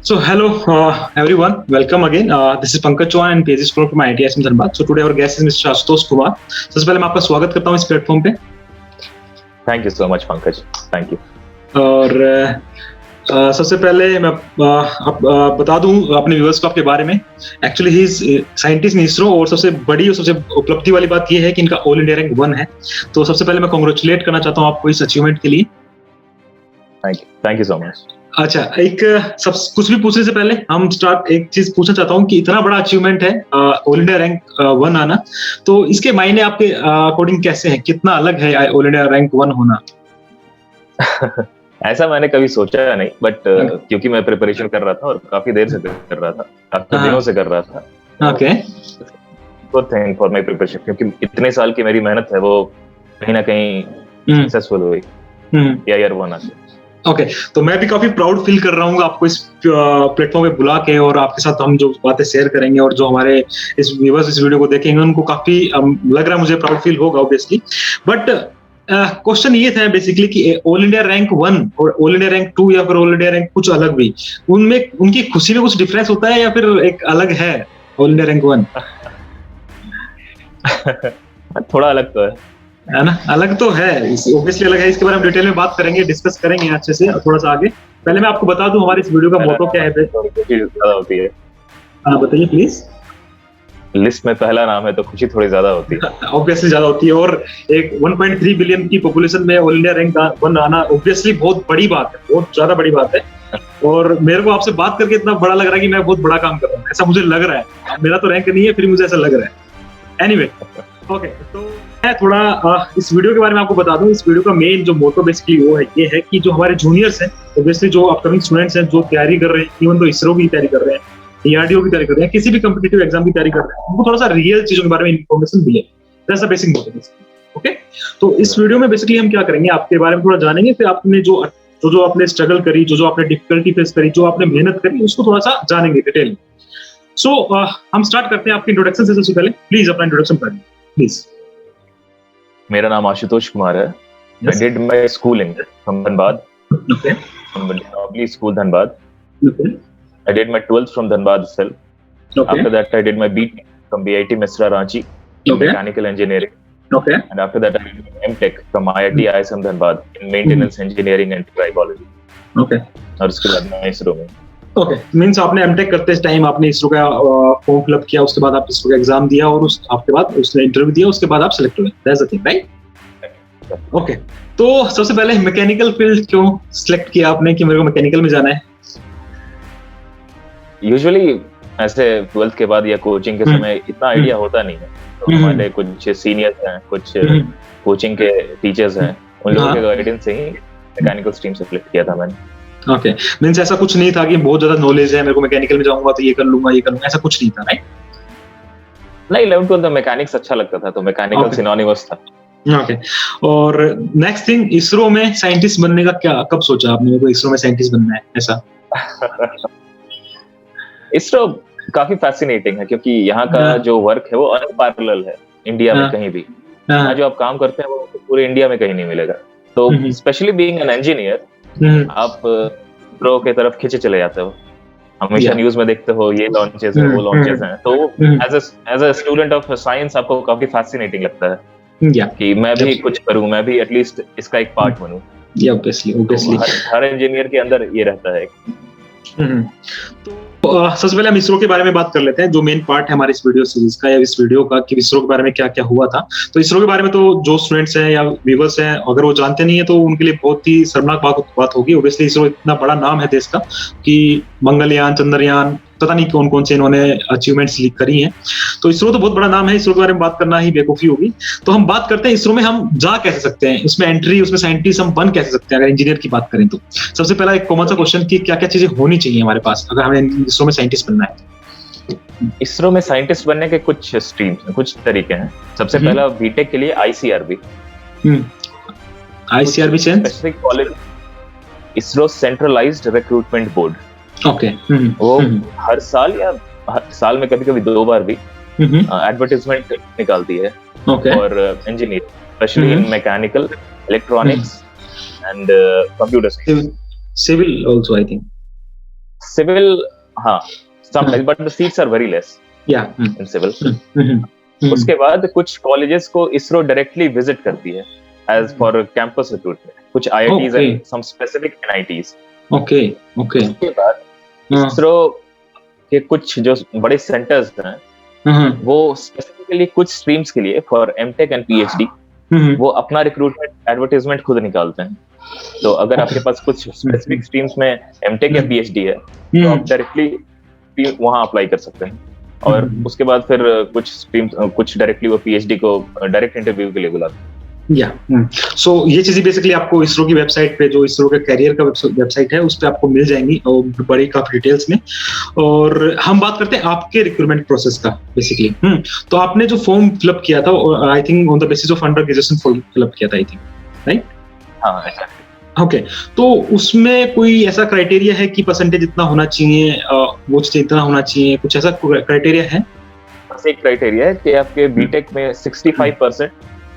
So hello everyone, welcome again. This is Pankaj Chauhan and PhD student from IITM Dhanbad. So today our guest is Mr. Ashutosh Kumar. सबसे पहले मैं आपका स्वागत करता हूँ इस प्लेटफॉर्म पे. Thank you so much Pankaj, thank you. और सबसे पहले मैं बता दूं अपने व्यूअर्स को आपके बारे में. Actually he is scientist in ISRO और सबसे बड़ी और सबसे उपलब्धि वाली बात ये है कि इनका ऑल इंडिया रैंक 1 है. तो सबसे पहले मैं कांग्रेचुलेट करना चाहता हूँ आपको इस अचीवमेंट के लिए. Thank you so much. अच्छा, एक सब कुछ भी पूछने से पहले हम स्टार्ट एक चीज पूछना चाहता हूँ कि इतना बड़ा अचीवमेंट है ऑल इंडिया रैंक 1 आना, तो इसके मायने आपके अकॉर्डिंग कैसे हैं? कितना अलग है ऑल इंडिया रैंक 1 होना? ऐसा मैंने कभी सोचा नहीं, बट क्योंकि मैं प्रिपरेशन कर रहा था और काफी देर से कर रहा था, काफी दिनों से कर रहा था. Okay, good thing for my preparation, क्योंकि इतने साल की मेरी मेहनत है वो कहीं ना कहीं सक्सेसफुल हुई ईयर 1 आके. ओके, तो मैं भी काफी प्राउड फील कर रहा हूँ आपको इस प्लेटफॉर्म पे बुला के, और आपके साथ हम जो बातें शेयर करेंगे और जो हमारे इस व्यूअर्स इस वीडियो को देखेंगे उनको काफी लग रहा है, मुझे प्राउड फील होगा ऑब्वियसली. बट क्वेश्चन ये था बेसिकली कि ऑल इंडिया रैंक 1 और ऑल इंडिया रैंक 2 या फिर ऑल इंडिया रैंक कुछ अलग भी, उनमें उनकी खुशी में कुछ डिफरेंस होता है या फिर एक अलग है ऑल इंडिया रैंक 1? थोड़ा अलग तो है ना, अलग तो है, ऑब्वियसली अलग है. इसके बारे में डिटेल में बात करेंगे, डिस्कस करेंगे अच्छे से थोड़ा सा आगे. पहले मैं आपको बता दूं हमारे इस वीडियो का मोटो क्या है. होती है, बताइए प्लीज. लिस्ट में पहला नाम है तो खुशी थोड़ी ज्यादा होती है. ऑब्वियसली ज्यादा होती है, और एक 1.3 बिलियन की पॉपुलेशन में ऑल इंडिया रैंक 1 आना ऑब्वियसली बहुत बड़ी बात है, बहुत ज्यादा बड़ी बात है. और मेरे को आपसे बात करके इतना बड़ा लग रहा है कि मैं बहुत बड़ा काम कर रहा हूँ, ऐसा मुझे लग रहा है. मेरा तो रैंक नहीं है, फिर मुझे ऐसा लग रहा है. एनीवे, ओके, तो मैं थोड़ा इस वीडियो के बारे में आपको बता दूं. इस वीडियो का मेन जो मोटो बेसिकली वो है, ये है कि जो हमारे जूनियर्स हैं, ऑब्वियसली जो अपकमिंग स्टूडेंट्स हैं, जो तैयारी कर रहे हैं, इवन तो इसरो की तैयारी कर रहे हैं, डीआरडीओ की तैयारी कर रहे हैं, किसी भी कॉम्पिटिटिव एग्जाम की तैयारी कर रहे हैं, उनको थोड़ा सा रियल चीजों के बारे में इन्फॉर्मेशन मिले. That's the basic motto. Okay, तो इस वीडियो में बेसिकली हम क्या करेंगे, आपके बारे में थोड़ा जानेंगे, फिर आपने जो आपने स्ट्रगल करी, जो आपने डिफिकल्टी फेस करी, जो आपने मेहनत करी, उसको थोड़ा सा जानेंगे डिटेल. सो हम स्टार्ट करते हैं आपके इंट्रोडक्शन से. सबसे पहले प्लीज अपना इंट्रोडक्शन करें प्लीज. मेरा नाम आशुतोष कुमार है. I did my schooling from Dhanbad. Okay. From Nobly School Dhanbad. Okay. I did my 12th from Dhanbad itself. Okay. After that, I did my BTech from BIT Misra Ranchi in Okay. mechanical engineering. Okay. And after that, I did my MTech from IIT ISM Dhanbad in maintenance engineering and tribology. Okay. और उसके बाद मैं इसरो में. Okay, means आपने MTech करते time आपने इसरो का form fill up किया, उसके बाद आप इसरो का एग्जाम दिया, और आपके बाद उसने इंटरव्यू दिया, उसके बाद आप सिलेक्ट हुए. That's the thing, right? Okay, तो सबसे पहले मैकेनिकल फील्ड क्यों सिलेक्ट किया आपने कि मेरे को मैकेनिकल में जाना है? यूजुअली ऐसे 12th के बाद या कोचिंग के समय इतना आइडिया होता नहीं है. तो हमारे कुछ सीनियर्स हैं, कुछ कोचिंग के टीचर्स हैं, उन लोगों के गाइडेंस से ही मैकेनिकल स्ट्रीम से सिलेक्ट किया था मैंने. ओके, मींस ऐसा कुछ नहीं था कि बहुत ज्यादा नॉलेज है, मेरे को मैकेनिकल में जाऊंगा तो ये कर लूंगा, ऐसा कुछ नहीं था, राइट? नहीं, 11th में तो मैकेनिक्स अच्छा लगता था, तो मैकेनिकल सिनोनिमस था. ओके, और नेक्स्ट थिंग, इसरो में साइंटिस्ट बनने का क्या कब सोचा आपने, मेरे को इसरो में साइंटिस्ट बनना है ऐसा? इसरो काफी फैसिनेटिंग है, क्योंकि यहाँ का जो वर्क है वो अनपैरेलल है इंडिया में कहीं भी. यहाँ जो आप काम करते हैं वो पूरे इंडिया में कहीं नहीं मिलेगा. तो स्पेशली बीइंग एन इंजीनियर, आप प्रो के तरफ खींचे चले जाते हो. हमेशा न्यूज में देखते हो ये लॉन्चेस है, वो लॉन्चेस हैं. तो as a student of science आपको काफी फैसिनेटिंग लगता है कि मैं भी कुछ करूं, मैं भी एटलीस्ट इसका एक पार्ट बनूं. ऑब्वियसली हर इंजीनियर के अंदर ये रहता है. तो सबसे पहले हम इसरो के बारे में बात कर लेते हैं, जो मेन पार्ट है हमारे इस वीडियो सीरीज का या इस वीडियो का, कि इसरो के बारे में क्या क्या हुआ था. तो इसरो के बारे में तो जो स्टूडेंट्स हैं या व्यूअर्स हैं, अगर वो जानते नहीं है तो उनके लिए बहुत ही शर्मनाक बात होगी. ऑब्वियसली इसरो इतना बड़ा नाम है देश का कि मंगलयान, चंद्रयान, पता नहीं कौन कौन से इन्होंने अचीवमेंट्स करी हैं. तो इसरो तो बहुत बड़ा नाम है, इसरो के बारे में बात करना ही बेवकूफी होगी. तो हम बात करते हैं इसरो में हम जा कैसे सकते हैं, उसमें एंट्री, उसमें साइंटिस्ट हम बन कैसे सकते हैं अगर इंजीनियर की बात करें तो. सबसे पहला एक कॉमन सा क्वेश्चन कि क्या क्या चीजें होनी चाहिए हमारे पास अगर हमें इसरो में साइंटिस्ट बनना है? इसरो में साइंटिस्ट बनने के कुछ स्ट्रीम्स हैं, कुछ तरीके हैं. सबसे पहला बीटेक के लिए ICRB. ICRB specific college, ISRO centralised recruitment board. Okay, वो हर साल या हर साल में कभी-कभी 2 बार भी एडवर्टाइजमेंट निकालती है. और engineer, especially in mechanical, electronics and computer science, civil also I think. Civil, हाँ sometimes, but the seats are very less in civil. उसके बाद कुछ कॉलेजेस को इसरो डायरेक्टली विजिट करती है एज फॉर कैंपस रिक्रूटमेंट, कुछ IITs and some specific NITs. Okay. उसके बाद इसरो के कुछ जो बड़े सेंटर्स हैं वो स्पेसिफिकली कुछ स्ट्रीम्स के लिए फॉर MTech एंड PhD वो अपना रिक्रूटमेंट एडवर्टाइजमेंट खुद निकालते हैं. तो अगर आपके पास कुछ स्पेसिफिक स्ट्रीम्स में MTech या PhD है तो आप डायरेक्टली वहां अप्लाई कर सकते हैं. और उसके बाद फिर कुछ स्ट्रीम्स, कुछ डायरेक्टली वो PhD को डायरेक्ट इंटरव्यू के लिए बुलाते हैं. सो ये चीजें बेसिकली आपको इसरो की वेबसाइट पे, जो इसरो के करियर का वेबसाइट है, उस पे आपको मिल जाएंगी और बड़ी काफी डिटेल्स में. और हम बात करते हैं आपके रिक्रूटमेंट प्रोसेस का बेसिकली. तो आपने जो फॉर्म फिलअप किया था, I think on the basis of under graduation fill up किया था, आई थिंक, राइट? हाँ, ओके. तो उसमें कोई ऐसा क्राइटेरिया है कि परसेंटेज इतना होना चाहिए, वो चीज इतना होना चाहिए, कुछ ऐसा क्राइटेरिया है? बस एक क्राइटेरिया है कि आपके बीटेक में 65%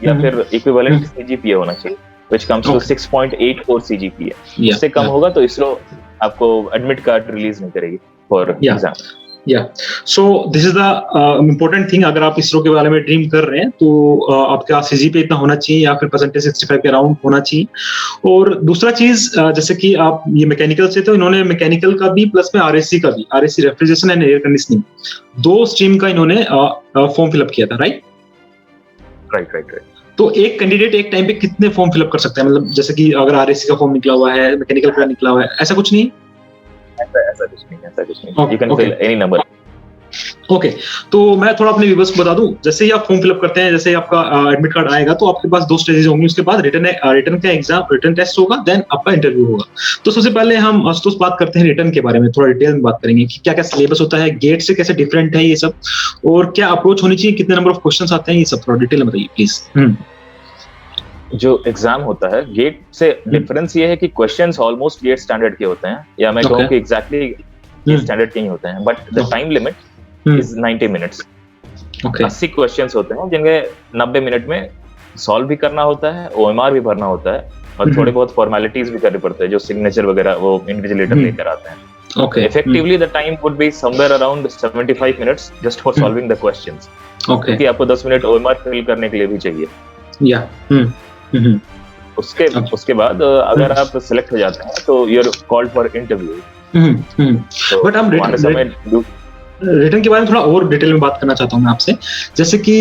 या फिर इक्विवेलेंट CGPA होना चाहिए, which comes to 6.84 CGPA. इससे कम होगा तो इसरो आपको एडमिट कार्ड रिलीज नहीं करेगी for exam. So this is the important thing. अगर आप इसरो के बारे में ड्रीम कर रहे हैं तो आपका CGPA इतना होना चाहिए या फिर परसेंटेज 65 के अराउंड होना चाहिए. और दूसरा चीज, जैसे कि आप ये मैकेनिकल से, तो इन्होंने मैकेनिकल का भी प्लस में RSC का भी, RSC refrigeration and air conditioning, 2 stream का इन्होंने फॉर्म फिलअप किया था, राइट? राइट. तो एक कैंडिडेट एक टाइम पे कितने फॉर्म फिलअप कर सकता है? मतलब जैसे कि अगर RSC का फॉर्म निकला हुआ है, मैकेनिकल का निकला हुआ है, ऐसा कुछ नहीं? ऐसा कुछ नहीं. You can fill any number. Okay. तो मैं थोड़ा अपने व्यूअर्स को बता दूं, जैसे ही आप फॉर्म फिलअप करते हैं, जैसे ही आपका एडमिट कार्ड आएगा तो आपके पास 2 स्टेजेस होंगी. उसके बाद रिटर्न का एग्जाम, रिटर्न टेस्ट होगा, देन आपका इंटरव्यू होगा. तो सबसे पहले हम आशुतोष बात करते हैं रिटर्न के बारे में, थोड़ा डिटेल में बात करेंगे कि क्या क्या सिलेबस होता है, गेट से कैसे डिफरेंट है ये सब, और क्या अप्रोच होनी चाहिए, कितने नंबर ऑफ क्वेश्चंस आते हैं, ये सब थोड़ा डिटेल में बताइए प्लीज. जो एग्जाम होता है गेट से डिफरेंस ये है कि क्वेश्चंस ऑलमोस्ट गेट स्टैंडर्ड के होते हैं, या मैं कहूँ कि एग्जैक्टली स्टैंडर्ड के ही होते हैं, but the time limit is 90 minutes. 80 questions होते हैं जिनके 90 मिनट में सॉल्व भी करना होता है, OMR भी भरना होता है, और थोड़े बहुत फॉर्मेलिटीज भी करने पड़ते हैं, जो सिग्नेचर वगैरह वो इन्विजिलेटर लेकर आते हैं. Effectively the time would be somewhere around 75 minutes just for solving the questions. क्योंकि आपको 10 मिनट OMR फिल करने के लिए भी चाहिए. उसके बाद अगर आप सिलेक्ट हो जाते हैं तो you are called for interview. But हम रिटर्न के बारे में थोड़ा और डिटेल में बात करना चाहता हूँ मैं आपसे. जैसे कि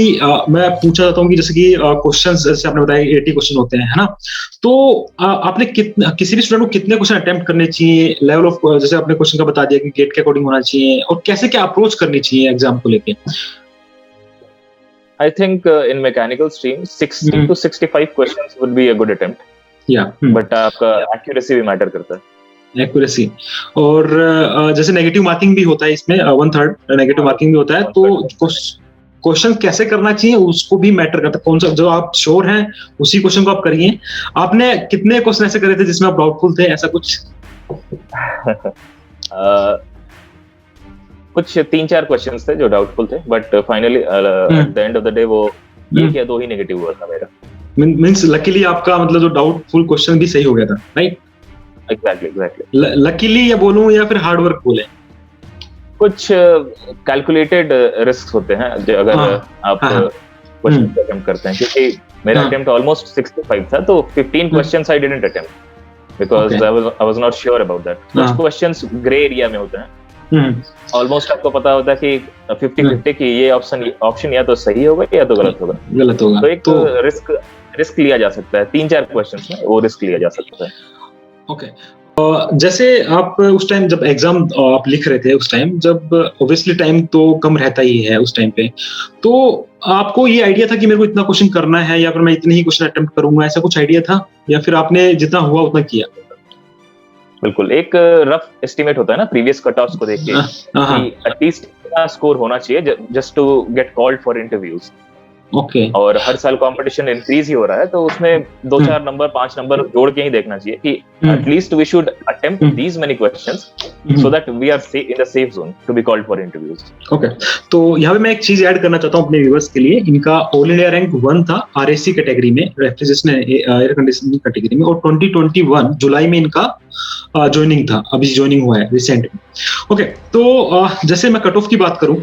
मैं पूछना चाहता हूँ कि जैसे कि क्वेश्चंस, जैसे आपने बताया 80 क्वेश्चन होते हैं, है ना? तो आपने किसी भी स्टूडेंट को कितने क्वेश्चन अटेम्प्ट करने चाहिए, लेवल ऑफ, जैसे आपने क्वेश्चन का बता दिया कि गेट के अकॉर्डिंग होना चाहिए, और कैसे क्या अप्रोच करनी चाहिए एग्जाम को लेके? I think in mechanical stream 60 to 65 questions would be a good attempt. But आपका accuracy भी मैटर करता है. एक्यूरेसी. और जैसे नेगेटिव मार्किंग भी होता है इसमें, 1/3 नेगेटिव मार्किंग भी होता है, तो क्वेश्चन कैसे करना चाहिए उसको भी मैटर करता है. कौन सा जो आप श्योर हैं उसी क्वेश्चन को आप करिए. आपने कितने क्वेश्चन ऐसे करे थे जिसमें आप डाउटफुल थे, ऐसा कुछ? कुछ 3-4 क्वेश्चंस थे जो डाउटफुल थे, but finally at the end of the day वो 1 या 2 ही नेगेटिव हुआ था मेरा. मींस लकीली आपका मतलब जो डाउटफुल क्वेश्चन भी सही हो गया था, राइट? एग्जैक्टली. लकीली या बोलूं या फिर हार्ड वर्क बोले? कुछ कैलकुलेटेड रिस्क होते हैं अगर आप क्वेश्चन अटेम्प्ट करते हैं, क्योंकि मेरा अटेम्प्ट ऑलमोस्ट 65 था, तो 15 questions I didn't attempt because I was not sure about that. कुछ क्वेश्चंस ग्रे एरिया में होते हैं, ऑलमोस्ट आपको पता होता है कि 50-50 की ये ऑप्शन या तो सही होगा या तो गलत होगा. तो एक रिस्क लिया जा सकता है. 3-4 क्वेश्चंस में वो रिस्क लिया जा सकता है. ओके. जैसे आप उस टाइम जब एग्जाम आप लिख रहे थे, उस टाइम जब ऑब्वियसली टाइम तो कम रहता ही है उस टाइम पे, तो आपको ये आइडिया था कि मेरे को इतना क्वेश्चन करना है या फिर मैं इतने ही क्वेश्चन अटेम्प्ट करूंगा, ऐसा कुछ आइडिया था, या फिर आपने जितना हुआ उतना किया? बिल्कुल, एक रफ एस्टिमेट होता है ना प्रीवियस कट ऑफ्स को देख के कि एटलीस्ट इतना स्कोर होना चाहिए just to get called for interviews. Okay. और हर साल कंपटीशन इंक्रीज ही हो रहा है, तो उसमें 2-4 नंबर 5 नंबर जोड़ के ही देखना चाहिए कि at least we should attempt these many questions so that we are in the safe zone to be called for interviews. Okay. तो यहाँ पे मैं एक चीज ऐड करना चाहता हूँ अपने व्यूअर्स के लिए. इनका ऑल इंडिया रैंक 1 था RSC कैटेगरी में, रेफ्रिजरेशन एयर कंडीशनिंग कैटेगरी में, और 2021 जुलाई में इनका ज्वाइनिंग था, अभी ज्वाइनिंग हुआ है रिसेंट में। ओके, तो जैसे मैं कट ऑफ की बात करूं,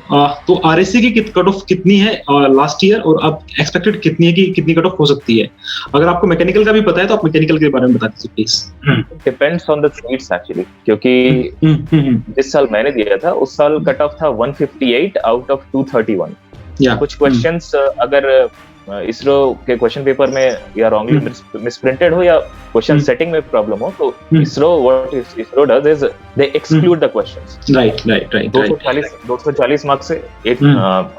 तो आरएससी की कट ऑफ कितनी है लास्ट ईयर, और अब एक्सपेक्टेड कितनी है कि कितनी कट ऑफ हो सकती है? अगर आपको मैकेनिकल का भी पता है तो आप मैकेनिकल के बारे में बता दीजिए please. Depends on the seats actually, क्योंकि जिस साल मैंने दिया था उस साल कट ऑफ था 158 आउट ऑफ 231। कुछ क्वेश्चंस अगर इसरो के क्वेश्चन पेपर में या रॉन्गली मिसप्रिंटेड हो या क्वेश्चन सेटिंग में प्रॉब्लम हो, तो ISRO does is they exclude the questions. Right 240 marks से एक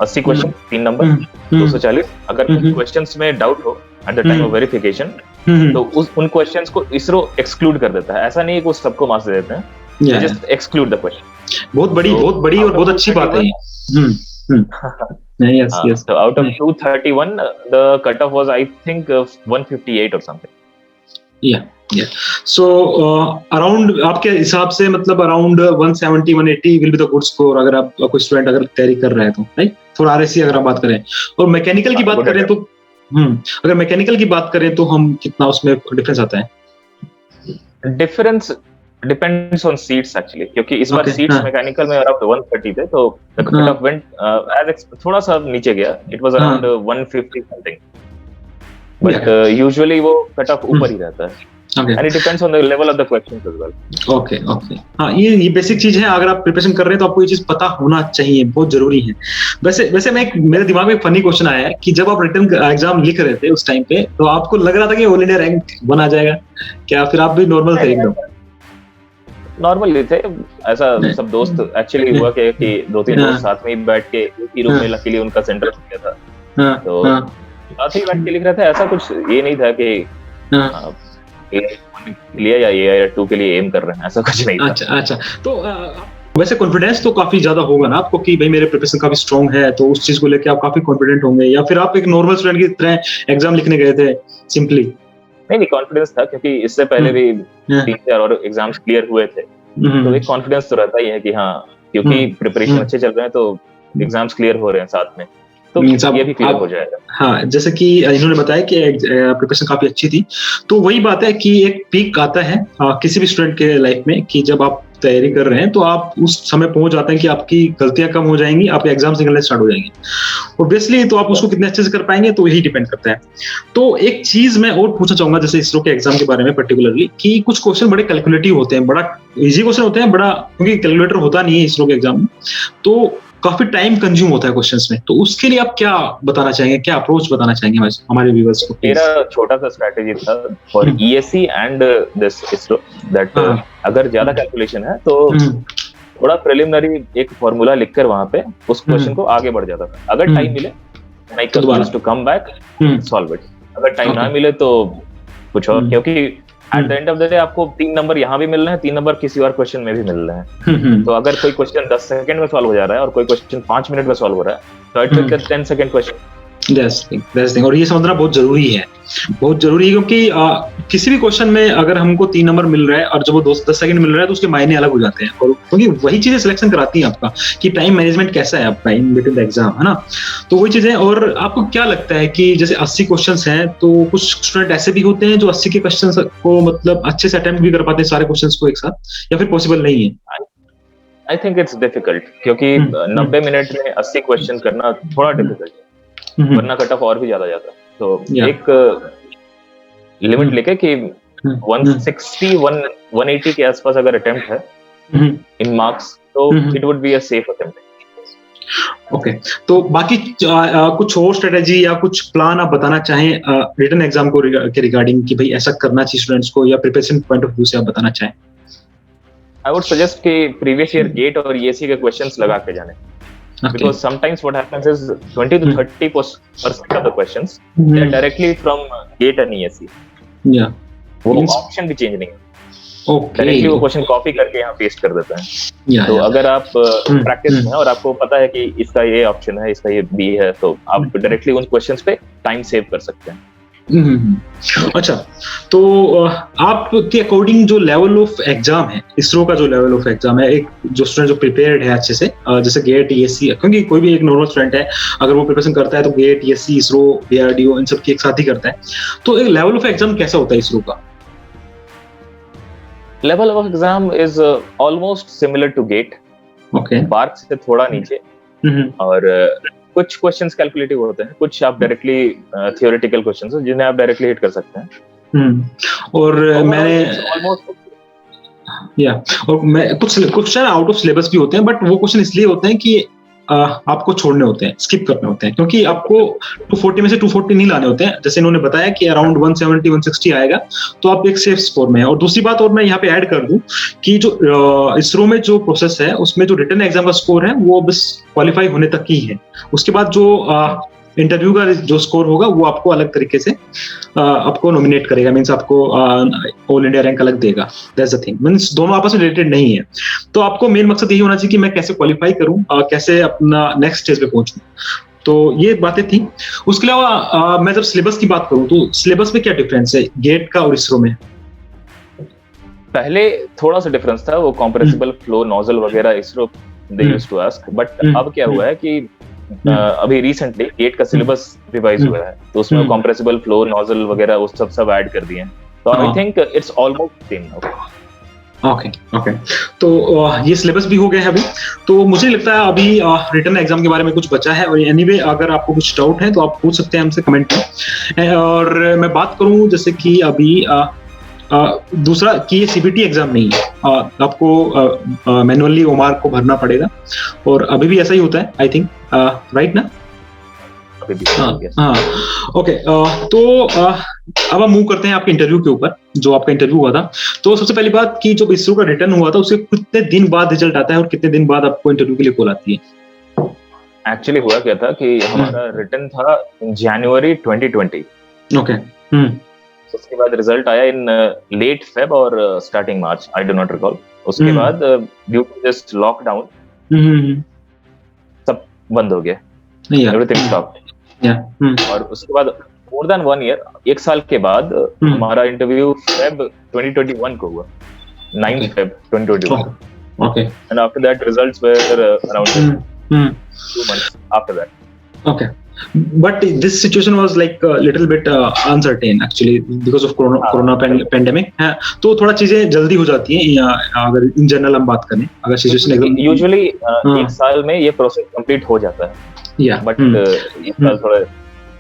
80 क्वेश्चन 3 नंबर 240। अगर क्वेश्चंस में डाउट हो at the time of verification, तो उन क्वेश्चंस को इसरो एक्सक्लूड कर देता है। ऐसा नहीं है कि वो सबको मार्क्स दे देते हैं, जस्ट एक्सक्लूड द क्वेश्चन। बहुत बड़ी और बहुत अच्छी बात है। Yes. So out of 231, the cutoff was, I think, 158 or something. Yeah. So around आपके हिसाब से मतलब around 170-180 will be the good score अगर आप कोई स्टूडेंट अगर तैयारी कर रहा है तो, राइट? फॉर आरएससी अगर आप बात करें, और मैकेनिकल की बात करें तो अगर मैकेनिकल की बात करें तो हम कितना उसमें डिफरेंस आता है? Difference depends on seats actually, क्योंकि इस बार सीट्स मैकेनिकल में अराउंड 130 थे, तो द कट ऑफ वेंट थोड़ा सा नीचे गया। It was around 150 something, but usually वो कट ऑफ ऊपर ही रहता है। And it depends on the level of the questions as well. Okay. हाँ, ये बेसिक चीज है। अगर आप प्रिपरेशन कर रहे हैं तो आपको ये चीज पता होना चाहिए, बहुत जरूरी है। वैसे मेरे दिमाग में एक फनी क्वेश्चन आया है कि जब आप रिटन एग्जाम लिख रहे थे उस टाइम पे, तो आपको लग रहा था कि ऑल इंडिया रैंक बना जाएगा क्या? फिर आप भी नॉर्मल थे? एकदम नॉर्मल थे। ऐसा सब दोस्त एक्चुअली हुआ कि 2-3 दोस्त साथ में ही बैठ के एक ही रूम में, लकीली उनका सेंटर हो गया था, तो साथ ही बैठ के लिख रहे थे। ऐसा कुछ ये नहीं था कि के लिए या AI-2 के लिए एम कर रहे हैं, ऐसा कुछ नहीं था। अच्छा। तो वैसे कॉन्फिडेंस तो काफी ज्यादा होगा ना आपको कि भाई मेरे प्रिपरेशन काफी स्ट्रांग है, तो उस चीज को लेके आप काफी कॉन्फिडेंट होंगे, या फिर आप एक नॉर्मल स्टूडेंट की तरह एग्जाम लिखने गए थे सिंपली? नहीं, कॉन्फिडेंस था, क्योंकि इससे पहले भी 3-4 और एग्जाम्स क्लियर हुए थे, तो एक कॉन्फिडेंस तो रहता ही है कि हाँ, क्योंकि प्रिपरेशन अच्छे चल रहे हैं तो एग्जाम्स क्लियर हो रहे हैं साथ में, तो ये भी क्लियर हो जाएगा। हाँ, जैसे कि इन्होंने बताया कि प्रिपरेशन काफी अच्छी थी, तो वही बात है कि एक पीक आता है किसी भी स्टूडेंट के लाइफ में कि जब आप तैयारी कर रहे हैं तो आप उस समय पहुंच जाते हैं कि आपकी गलतियां कम हो जाएंगी, आपके एग्जाम्स निकलने स्टार्ट हो जाएंगे ऑब्वियसली, तो आप उसको कितने अच्छे से कर पाएंगे तो यही डिपेंड करता है। तो एक चीज मैं और पूछना चाहूंगा, जैसे इसरो के एग्जाम के बारे में पर्टिकुलरली, कि कुछ क्वेश्चन बड़े कैलकुलेटिव होते हैं, बड़ा इजी क्वेश्चन होते हैं, बड़ा, क्योंकि कैलकुलेटर होता नहीं है इसरो के एग्जाम में, तो काफी टाइम कंज्यूम होता है क्वेश्चंस में, तो उसके लिए आप क्या बताना चाहेंगे, क्या अप्रोच बताना चाहेंगे हमारे व्यूअर्स को? मेरा छोटा सा स्ट्रेटजी था for ESE and this ISRO, that अगर ज्यादा कैलकुलेशन है तो थोड़ा प्रिलिमिनरी एक फॉर्मूला लिखकर वहां पे उस क्वेश्चन को आगे बढ़ जाता था। अगर टाइम मिले मैं used to come back solve it, अगर टाइम ना मिले तो कुछ और, क्योंकि at the end of the day आपको 3 नंबर यहाँ भी मिल रहे हैं, 3 नंबर किसी और क्वेश्चन में भी मिल रहे हैं। तो अगर कोई क्वेश्चन 10 सेकंड में सॉल्व हो जा रहा है और कोई क्वेश्चन 5 मिनट में सॉल्व हो रहा है, तो it will take 10 second question. और ये समझना बहुत जरूरी है, क्योंकि किसी भी क्वेश्चन में अगर हमको 3 नंबर मिल रहा है और जब वो 10 सेकंड मिल रहा है तो उसके मायने अलग हो जाते हैं, और क्योंकि वही चीजें सिलेक्शन कराती हैं आपका कि टाइम मैनेजमेंट कैसा है आपका इन बिटवीन द एग्जाम, है ना? तो वही चीजें। और आपको क्या लगता है कि जैसे 80 क्वेश्चंस हैं, तो कुछ स्टूडेंट ऐसे भी होते हैं जो 80 के क्वेश्चंस को मतलब अच्छे से अटेम्प्ट भी कर पाते हैं सारे क्वेश्चंस को एक साथ, या फिर पॉसिबल नहीं है? आई थिंक इट्स डिफिकल्ट, क्योंकि 90 मिनट में 80 क्वेश्चन करना थोड़ा डिफिकल्ट है, वरना कट ऑफ और भी ज्यादा जाता है। तो एक लिमिट लेके कि 160-180 के आसपास अगर अटेम्प्ट है इन मार्क्स, तो it would be a safe attempt. Okay, तो बाकी कुछ और स्ट्रेटेजी या कुछ प्लान आप बताना चाहें रिटन एग्जाम को के रिगार्डिंग कि भाई ऐसा करना चाहिए स्टूडेंट्स को, या प्रिपरेशन पॉइंट ऑफ व्यू से आप बताना चाहें? आई वुड सजेस्ट कि प्रीवियस ईयर गेट और ESE के क्वेश्चंस लगा के जाने, because sometimes what happens is 20 to 30% of the questions they are directly from GATE and ESE. Yeah, वो ऑप्शन भी चेंज नहीं है, okay, डायरेक्टली वो क्वेश्चन कॉपी करके यहाँ पेस्ट कर देता है। तो अगर आप प्रैक्टिस में और आपको पता है कि इसका ये ऑप्शन है, इसका ये बी है, तो आप डायरेक्टली उन क्वेश्चंस पे टाइम सेव कर सकते हैं। अच्छा, तो आपके अकॉर्डिंग जो लेवल ऑफ एग्जाम है, इसरो का जो लेवल ऑफ एग्जाम है, एक जो स्टूडेंट जो प्रिपेयर्ड है अच्छे से, जैसे गेट ESE, क्योंकि कोई भी एक नॉर्मल स्टूडेंट है अगर वो प्रिपरेशन करता है तो गेट ESE इसरो DRDO इन सब की एक साथ ही करता है, तो एक लेवल ऑफ एग्जाम कैसा होता है इसरो का? Level of exam is almost similar to GATE, okay, BARC से थोड़ा नीचे, और कुछ क्वेश्चंस कैलकुलेटिव होते हैं, कुछ आप डायरेक्टली थियोरेटिकल क्वेश्चंस हैं जिन्हें आप डायरेक्टली हिट कर सकते हैं। और मैंने और मैं कुछ क्वेश्चन आउट ऑफ सिलेबस भी होते हैं, बट वो क्वेश्चन इसलिए होते हैं कि आपको छोड़ने होते हैं, स्किप करने होते हैं, क्योंकि आपको 240 में से 240 नहीं लाने होते हैं। जैसे इन्होंने बताया कि अराउंड 170 160 आएगा, तो आप एक सेफ स्कोर में है। और दूसरी बात और मैं यहाँ पे ऐड कर दूं कि जो इसरो में जो प्रोसेस है, उसमें जो रिटन एग्जाम का स्कोर है वो बस क्वालिफाई होने तक ही है। उसके बाद जो इंटरव्यू का जो स्कोर होगा वो आपको अलग तरीके से आपको नॉमिनेट करेगा, मींस आपको ऑल इंडिया रैंक अलग देगा। दैट्स द थिंग, मींस दोनों आपस में रिलेटेड नहीं है। तो आपको मेन मकसद यही होना चाहिए कि मैं कैसे क्वालिफाई करूं, कैसे अपना नेक्स्ट स्टेज पे पहुंचूं। तो ये बातें थी। उसके अलावा मैं जब सिलेबस की बात करूं, तो सिलेबस में क्या डिफरेंस है गेट का और इसरो में? पहले थोड़ा सा डिफरेंस था, वो कंप्रेसिबल फ्लो नोजल वगैरह ISRO they used to ask, but अब क्या हुआ है कि अभी रिसेंटली गेट का सिलेबस रिवाइज हुआ है, तो उसमें कंप्रेसिबल फ्लो नोजल वगैरह वो सब ऐड कर दिए हैं। तो I think it's almost same. Okay, तो ये सिलेबस भी हो गया है अभी। तो मुझे लगता है अभी रिटन एग्जाम के बारे में कुछ बचा है, और एनीवे अगर आपको कुछ डाउट है तो आप पूछ सकते हैं हमसे कमेंट में। और मैं बात करूं जैसे कि अभी दूसरा कि ये सीबीटी एग्जाम नहीं है, आपको मैनुअली ओमार को भरना पड़ेगा, और अभी भी ऐसा ही होता है आई थिंक, राइट ना? हाँ, ओके। तो अब हम मूव करते हैं आपके इंटरव्यू के ऊपर, जो आपका इंटरव्यू हुआ था। तो सबसे पहली बात कि जो इसरो का रिटर्न हुआ था उसके कितने दिन बाद रिजल्ट आता है, और कितने दिन बाद आपको इंटरव्यू के लिए कॉल आती है? एक्चुअली हुआ क्या था कि हमारा रिटर्न था जनवरी 2020। ओके। उसके बाद रिजल्ट आया इन लेट फेब और starting March, I do not recall. उसके बाद ड्यू टू जस्ट लॉकडाउन सब बंद हो गया, एवरीथिंग स्टॉप्ड। और उसके बाद मोर देन 1 ईयर, 1 साल के बाद हमारा इंटरव्यू फेब 2021 को हुआ, 9th Feb 2021। Okay, and after that results were around 2 months after that. Okay. But this situation was like a little bit uncertain actually because of corona pandemic. तो थोड़ा चीजें जल्दी हो जाती हैं अगर इन जनरल हम बात करें, अगर सिचुएशन एकदम यूजुअली 1 साल में ये प्रोसेस कंप्लीट हो जाता है, बट इस साल थोड़ा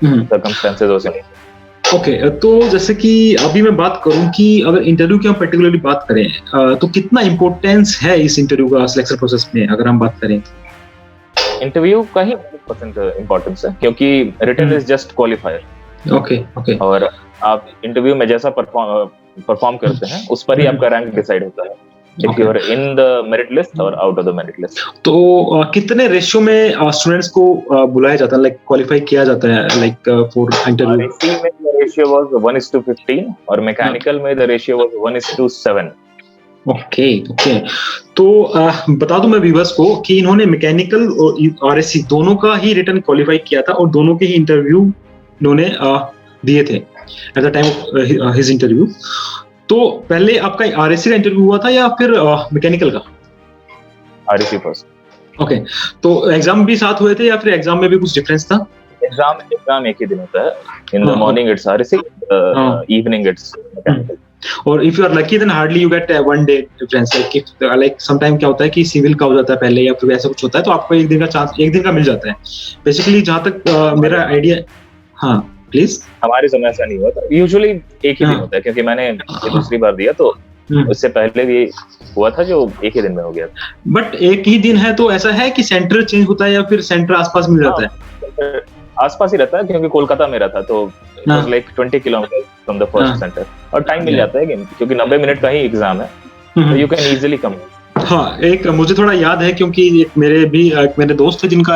सर्कमस्टेंसेस हो सकते हैं। ओके, तो जैसे कि अभी मैं बात करूं कि अगर इंटरव्यू की हम पर्टिकुलरली बात करें, तो कितना इंपॉर्टेंस है इस इंटरव्यू का सिलेक्शन प्रोसेस में अगर हम बात करें? इंटरव्यू का ही 100% इम्पोर्टेंस है, क्योंकि written is just qualifier. Okay. और आप इंटरव्यू में जैसा परफॉर्म करते हैं उस पर ही आपका रैंक डिसाइड होता है, if you are in the merit list और out of the merit list. तो कितने रेशियो में स्टूडेंट्स को बुलाया जाता है, लाइक क्वालिफाई किया जाता है, लाइक फॉर इंटरव्यू? RSC में द रेशियो वाज 1:15 और मैकेनिकल में द रेशियो वाज 1:7। ओके। तो बता दूं मैं व्यूअर्स को कि इन्होंने मैकेनिकल और आरएससी दोनों का ही रिटन क्वालिफाई किया था, और दोनों के ही इंटरव्यू इन्होंने दिए थे at the time of his interview. तो पहले आपका आरएससी का इंटरव्यू हुआ था या फिर मैकेनिकल का? RSC first. ओके, तो एग्जाम भी साथ हुए थे या फिर एग्जाम में भी कुछ डिफरेंस था? एग्जाम एक ही दिन होता है, in the morning it's RSC, evening it's mechanical. और if you are lucky then hardly you get 1 day difference, like some time क्या होता है कि सिविल का हो जाता है पहले या फिर ऐसा कुछ होता है, तो आपको एक दिन का चांस, एक दिन का मिल जाता है बेसिकली, जहां तक मेरा आइडिया। हाँ प्लीज। हमारे समय ऐसा नहीं हुआ था, यूजुअली एक ही दिन होता है, क्योंकि मैंने ये दूसरी बार दिया, तो उससे पहले भी हुआ था जो एक ही दिन में हो गया था। बट एक ही दिन है तो ऐसा है कि सेंटर चेंज होता है या फिर सेंटर आसपास मिल जाता है? आसपास ही रहता है, क्योंकि कोलकाता में रहता, तो like 20 kilometre from the first centre, और टाइम मिल जाता है क्योंकि 90 मिनट का ही एग्जाम है, तो यू कैन इजीली कम। हाँ, एक मुझे थोड़ा याद है क्योंकि एक मेरे दोस्त थे जिनका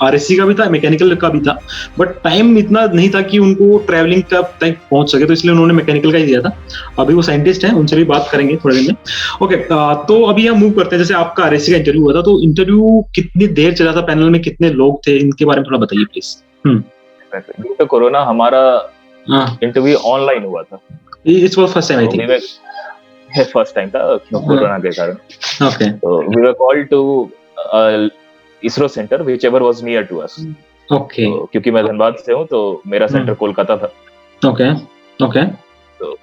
आरएससी का भी था, मैकेनिकल का भी था, बट टाइम इतना नहीं था कि उनको ट्रैवलिंग का तक पहुंच सके, तो इसलिए उन्होंने मैकेनिकल का ही दिया था। अभी वो साइंटिस्ट हैं, उनसे भी बात करेंगे थोड़े दिन में। ओके, तो अभी हम मूव करते हैं। जैसे आपका आरएससी का इंटरव्यू हुआ था, तो इंटरव्यू कितनी देर चला था, पैनल में कितने लोग थे, इनके बारे में थोड़ा बताइए प्लीज। ड्यू टू कोरोना हमारा इंटरव्यू ऑनलाइन हुआ था। It's was first time, I think first time था कोरोना के कारण। ओके, तो we were called to ISRO centre whichever was near to us. Okay, क्योंकि मैं धनबाद से हूँ, तो मेरा सेंटर कोलकाता था। ओके। तो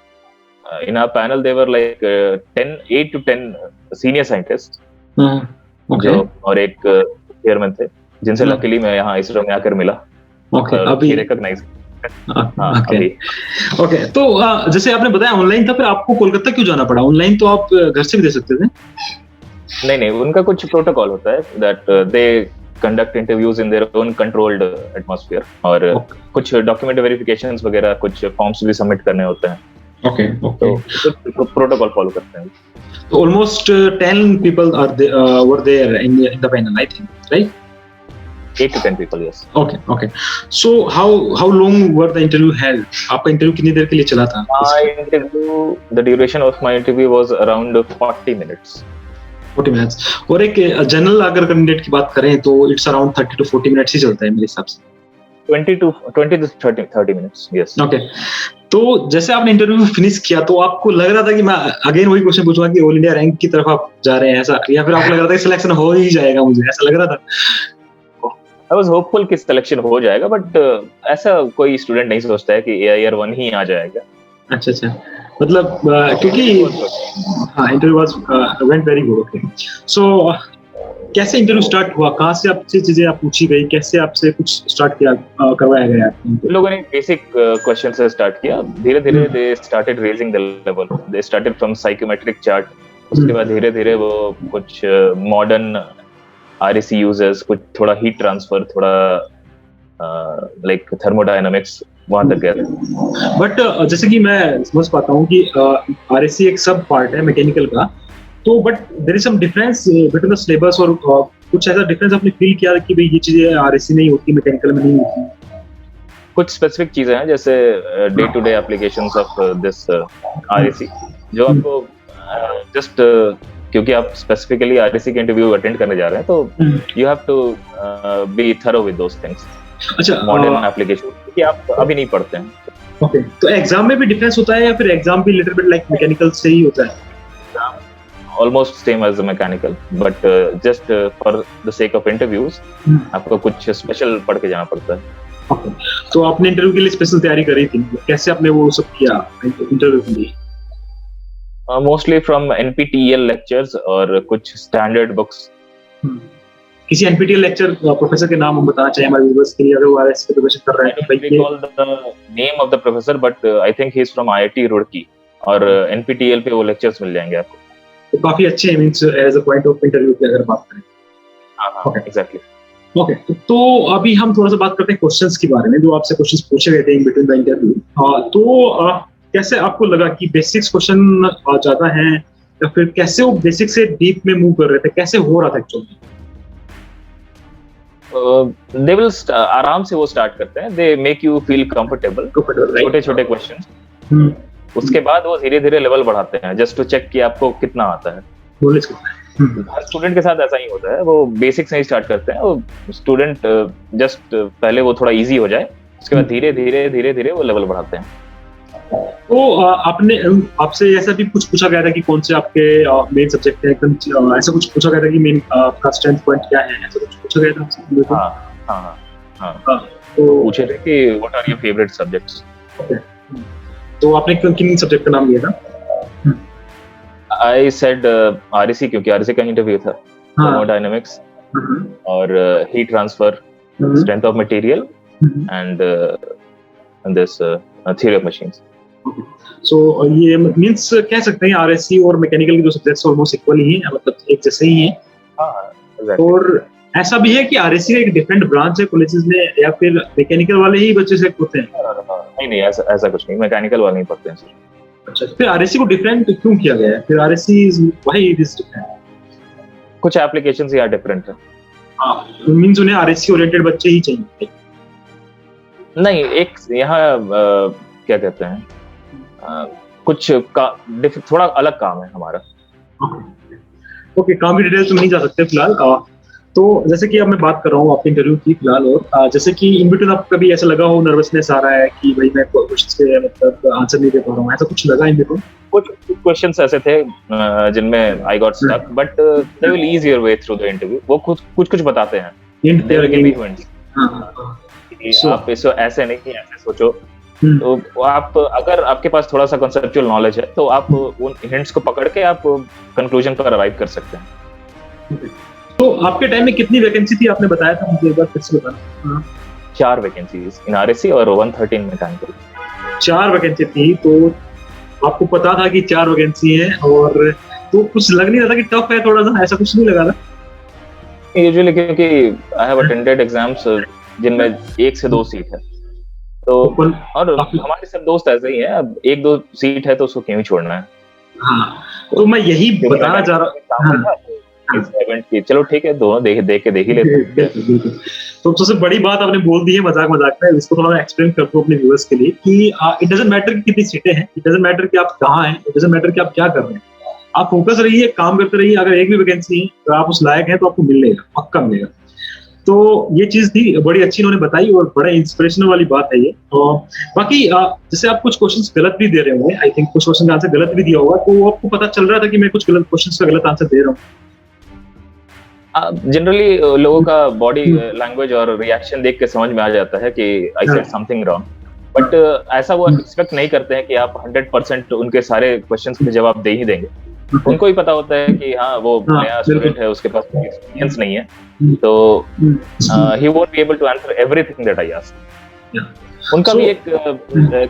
in our panel there were like 8 to 10 senior scientists okay जो और एक चेयरमैन थे जिनसे लकीली मैं यहाँ इसरो में आकर मिला ओके और अभी रिकॉग्नाइज हाँ ओके अभी ओके तो जैसे आपने बताया ऑनलाइन था, फिर आपको कोलकाता क्यों जाना पड़ा? ऑनलाइन तो आप घर से भी दे सकते थे। नहीं उनका कुछ प्रोटोकॉल होता है that they conduct interviews in their own controlled atmosphere और कुछ डॉक्यूमेंट वेरिफिकेशंस वगैरह कुछ फॉर्म्स भी सबमिट करने होते हैं। ओके ओके तो प्रोटोकॉल फॉलो करते हैं। So almost 10 people were there in the panel, I think, right? 8 to 10 people, yes. Okay. So how long were the interview held? आपका इंटरव्यू कितनी देर के लिए चला था? The duration of my interview was around 40 minutes. 40 minutes. और एक general अगर candidate की बात करें तो it's around 30 to 40 minutes ही चलता है मेरे हिसाब से। 20 to 30 minutes, yes. Okay. तो जैसे आपने इंटरव्यू फिनिश किया तो आपको लग रहा था कि मैं अगेन वही क्वेश्चन पूछूंगा कि ऑल इंडिया रैंक की तरफ आप जा रहे हैं ऐसा, या फिर आपको लग रहा था कि सिलेक्शन हो ही जाएगा? मुझे ऐसा लग रहा था। I was hopeful कि सिलेक्शन हो जाएगा, बट ऐसा कोई स्टूडेंट नहीं सोचता है कि AIR 1 ही आ जाएगा। अच्छा मतलब क्योंकि हाँ interview was went very good. Okay so कैसे इंटरव्यू स्टार्ट हुआ? कहाँ से आपसे चीजें आप पूछी गई? कैसे आपसे कुछ स्टार्ट किया करवाया गया? लोगों ने बेसिक क्वेश्चन से स्टार्ट किया, धीरे धीरे they started raising the level, they started from psychometric chart, उसके बाद धीरे धीरे वो कुछ मॉडर्न RAC यूजर्स, कुछ थोड़ा हीट ट्रांसफर, थोड़ा लाइक थर्मोडायनामिक्स वहां तक गए। बट जैसे कि मैं समझ पाता हूँ कि RAC एक सब पार्ट है मैकेनिकल का, तो but there is some difference between the syllabus और कुछ ऐसा डिफरेंस आपने फील किया कि भाई ये चीजें RAC नहीं होती, मैकेनिकल में नहीं होती? कुछ स्पेसिफिक चीजें हैं जैसे day to day applications of this RAC जो आपको जस्ट क्योंकि आप स्पेसिफिकली RAC के इंटरव्यू अटेंड करने जा रहे हैं तो you have to be thorough with those things. अच्छा मॉडर्न एप्लीकेशन कि आप अभी नहीं पढ़ते हैं। ओके तो एग्जाम में भी डिफरेंस होता है या फिर एग्जाम भी लिटिल बिट लाइक मैकेनिकल से ही होता है? Almost same as the mechanical, but just for the sake of interviews, आपको कुछ स्पेशल पढ़ के जाना पड़ता है। Okay. तो आपने इंटरव्यू के लिए स्पेशल तैयारी करी थी, कैसे आपने वो सब किया इंटरव्यू के लिए? Mostly from NPTEL lectures और कुछ standard books। किसी NPTEL लेक्चर प्रोफेसर के नाम हम बताना चाहिए हमारे व्यूअर्स के लिए अगर वो RAC पे प्रिपरेशन कर रहे हैं? I don't recall the name of the professor, but I think he is from IIT Roorkee और NPTEL पे वो lectures मिल जाएंगे आपको। तो काफी अच्छे हैं means as a point of interview की अगर बात करें। हाँ एग्जैक्टली। ओके तो अभी हम थोड़ा सा बात करते हैं क्वेश्चंस के बारे में जो आपसे क्वेश्चंस पूछे गए थे इन बिटवीन द इंटरव्यू। तो कैसे आपको लगा कि बेसिक्स क्वेश्चन ज्यादा हैं या फिर कैसे वो बेसिक से डीप में मूव कर रहे थे, कैसे हो रहा था एक्चुअली? दे विल आराम से वो स्टार्ट करते हैं, they make you feel comfortable, छोटे छोटे क्वेश्चंस, उसके बाद वो धीरे धीरे लेवल बढ़ाते हैं जस्ट टू चेक कि आपको कितना आता है। नॉलेज कितना है? हर स्टूडेंट के साथ ऐसा ही होता है, वो बेसिक से ही स्टार्ट करते हैं, वो स्टूडेंट जस्ट पहले वो थोड़ा इजी हो जाए, उसके बाद धीरे धीरे वो लेवल बढ़ाते हैं। तो आपने आपसे ऐसा भी कुछ पूछा गया था कि कौन से आपके मेन सब्जेक्ट है, एकदम ऐसा कुछ पूछा गया था कि मेन आपका स्ट्रेंथ पॉइंट क्या है, ऐसा कुछ पूछा गया था आपसे? हाँ तो पूछे थे कि what are your favourite subjects. तो आपने किन सब्जेक्ट का नाम लिया था? I said RAC क्योंकि RAC का इंटरव्यू था, थर्मोडायनामिक्स और heat transfer, strength of material and this theory of machines. So ये मींस कह सकते हैं RAC और मैकेनिकल के जो सब्जेक्ट्स ऑलमोस्ट इक्वल ही हैं, मतलब एक जैसे ही हैं। हाँ और ऐसा भी है कि RAC का एक डिफरेंट ब्रांच है कॉलेजेस में या फिर मैकेनिकल वाले ही बच्चे सेलेक्ट होते हैं? नहीं ऐसा कुछ नहीं, मैकेनिकल वाले नहीं पढ़ते हैं सर। अच्छा फिर RAC को डिफरेंट क्यों किया गया है? फिर RAC is why it is different? कुछ एप्लीकेशंस यार डिफरेंट है। हां मींस उन्हें RAC ओरिएंटेड बच्चे ही चाहिए? नहीं एक यहाँ क्या कहते हैं कुछ थोड़ा अलग काम है हमारा। ओके काम की डिटेल्स में नहीं जा सकते फिलहाल। तो जैसे कि अब मैं बात कर रहा हूँ आपके इंटरव्यू की फिलहाल, और जैसे कि इन बिटवीन आपको कभी ऐसा लगा हो नर्वसनेस आ रहा है कि भाई मैं क्वेश्चंस के मतलब आंसर नहीं दे पा रहा हूँ, ऐसा कुछ लगा इन बिटवीन? कुछ क्वेश्चंस ऐसे थे जिनमें I got stuck, but they will ease your way through the interview. वो कुछ बताते हैं, they will give you hints. आप इसको ऐसे नहीं कि ऐसे सोचो, तो आप अगर आपके पास थोड़ा सा कंसेप्चुअल नॉलेज है तो आप उन हिंट्स को पकड़ के आप कंक्लूजन पर अराइव कर सकते हैं। तो आपके टाइम में कितनी वैकेंसी थी, आपने बताया था मुझे एक बार फिर से बताना। 4 वैकेंसीज इन आरएससी और 113 मैकेनिकल। 4 वैकेंसी थी, तो आपको पता था कि 4 वैकेंसी है, और तो कुछ लग नहीं रहा था कि टफ है थोड़ा सा, ऐसा कुछ नहीं लगा था यूजुअली, क्योंकि आई हैव अटेंडेड एग्जाम्स जिनमें 1 से 2 सीट है, तो और हमारे सब दोस्त ऐसे ही हैं, अब 1-2 सीट है तो उसको क्यों ही छोड़ना है। हाँ, तो मैं यही बताना चाह रहा हूँ। चलो ठीक है, दोनों देख के देख ही लेते हैं। तो सबसे बड़ी बात आपने बोल दी है मजाक मजाक में, इसको थोड़ा एक्सप्लेन कर दूं अपने व्यूअर्स के लिए कि इट डजंट मैटर कि कितनी सीटें हैं, इट डजंट मैटर कि आप कहाँ हैं, इट डजंट मैटर कि आप क्या कर रहे हैं, आप फोकस रहिए, काम करते रहिए। अगर एक भी वैकेंसी है तो आप उस लायक हैं तो आपको मिलेगा, पक्का मिलेगा। तो ये चीज थी, बड़ी अच्छी इन्होंने बताई और बड़े इंस्पिरेशनल वाली बात है ये। और बाकी जैसे आप कुछ क्वेश्चंस गलत भी दे रहे होंगे, आई थिंक कुछ क्वेश्चन का आंसर गलत भी दिया होगा, तो आपको पता चल रहा था कि मैं कुछ गलत क्वेश्चंस का गलत आंसर दे रहा हूँ। जनरली लोगों का बॉडी लैंग्वेज और रिएक्शन देख के समझ में आ जाता है कि I said something wrong, but ऐसा वो एक्सपेक्ट नहीं करते हैं कि आप 100% उनके सारे क्वेश्चंस के जवाब दे ही देंगे। उनको ही पता होता है कि हाँ वो नया स्टूडेंट है, उसके पास एक्सपीरियंस नहीं है, तो he won't be able to answer everything that I ask. उनका भी एक है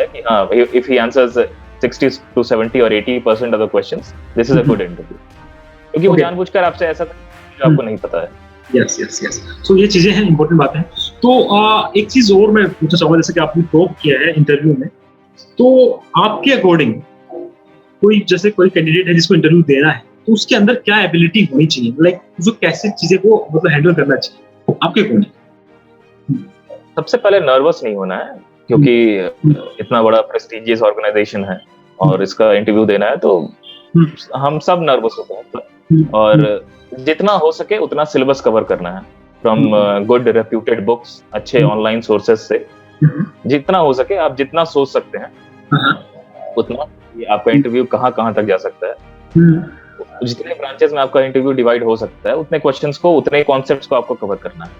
कि हाँ, if he answers 60 to 70 or 80% of the questions, this is a good interview, क्योंकि वो जानबूझकर आपसे ऐसा जो आपको नहीं पता है। यस यस यस, सो ये चीजें हैं, इंपॉर्टेंट बातें हैं। तो एक चीज और मैं पूछना चाहूंगा, जैसे कि आपने टॉप किया है इंटरव्यू में, तो आपके अकॉर्डिंग कोई जैसे कोई कैंडिडेट है जिसको इंटरव्यू देना है, तो उसके अंदर क्या एबिलिटी होनी चाहिए, लाइक जो कैसे चीजें को मतलब हैंडल करना चाहिए आपके अकॉर्डिंग? सबसे पहले नर्वस नहीं होना है, क्योंकि इतना बड़ा प्रेस्टिजियस ऑर्गेनाइजेशन है और इसका इंटरव्यू देना है, तो हम सब नर्वस होते हैं, और जितना हो सके उतना सिलेबस कवर करना है फ्रॉम गुड रेप्यूटेड बुक्स, अच्छे ऑनलाइन सोर्सेज से, जितना हो सके आप जितना सोच सकते हैं उतना आपका इंटरव्यू कहाँ तक जा सकता है, जितने ब्रांचेस में आपका इंटरव्यू डिवाइड हो सकता है, उतने क्वेश्चंस को, उतने कॉन्सेप्ट्स को आपको कवर करना है।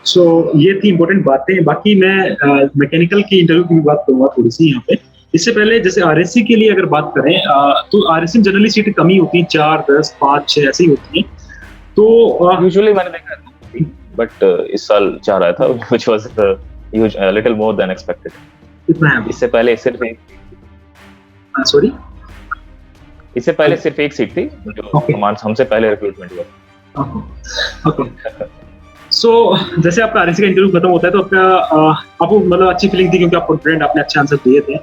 सो ये थी इंपॉर्टेंट बातें। बाकी मैं मैकेनिकल की इंटरव्यू की बात करूंगा थोड़ी सी यहाँ पे। इससे पहले जैसे आरएससी के लिए अगर बात करें तो आरएससी में जनरली सीटें कम ही होती हैं, 4, 10, 5, 6 ऐसी होती हैं। तो यूजुअली मैंने देखा, बट इस साल 4 आया था, which was a little more than expected. कितना है? इससे पहले सिर्फ एक सीट थी जो हमसे पहले रिक्रूटमेंट हुआ। सो जैसे आपका आरएससी का इंटरव्यू खत्म होता है तो आपको मतलब अच्छी फीलिंग थी, क्योंकि आप कॉन्फिडेंट, आपने अच्छे आंसर दिए थे।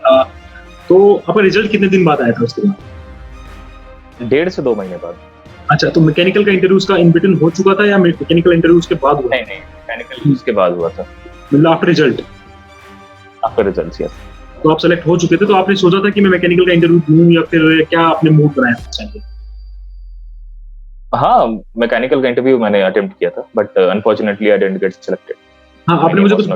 तो आपका रिजल्ट कितने दिन बाद आया था उसके बाद? 1.5 से 2 महीने बाद। अच्छा, तो मैकेनिकल का इंटरव्यू उसका इन बिटवीन हो चुका था या मैकेनिकल इंटरव्यू उसके बाद हुआ? नहीं, मैकेनिकल उसके बाद हुआ था, मतलब आफ्टर रिजल्ट। यस। तो आप सेलेक्ट हो चुके थे, तो आपने सोचा था कि मैं मैकेनिकल का इंटरव्यू दूं, या फिर क्या आपने मूड बनाया था? हाँ, मैकेनिकल का इंटरव्यू मैंने अटेम्प्ट किया था, but unfortunately I didn't get selected. हाँ, आपने मुझे कुछ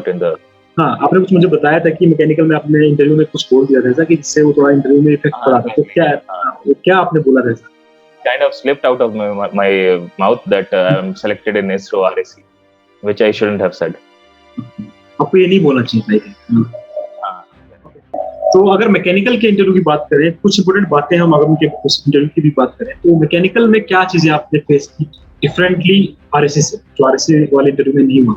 बताया था कि मैकेनिकल में आपने इंटरव्यू में कुछ बोल दिया था कि जिससे वो थोड़ा इंटरव्यू में इफेक्ट पड़ा था, तो क्या आपने बोला था? Kind of slipped out of my mouth that I am selected in ISRO RSC, which I shouldn't have said. आपको ये नहीं बोलना चाहिए था। तो अगर मैकेनिकल के इंटरव्यू की बात करें, कुछ इंपोर्टेंट बातें हम अगर उनके इंटरव्यू की भी बात करें, तो मैकेनिकल में क्या चीजें आपने फेस की डिफरेंटली आरएससी से, जो आरएससी वाले इंटरव्यू में नहीं हुआ?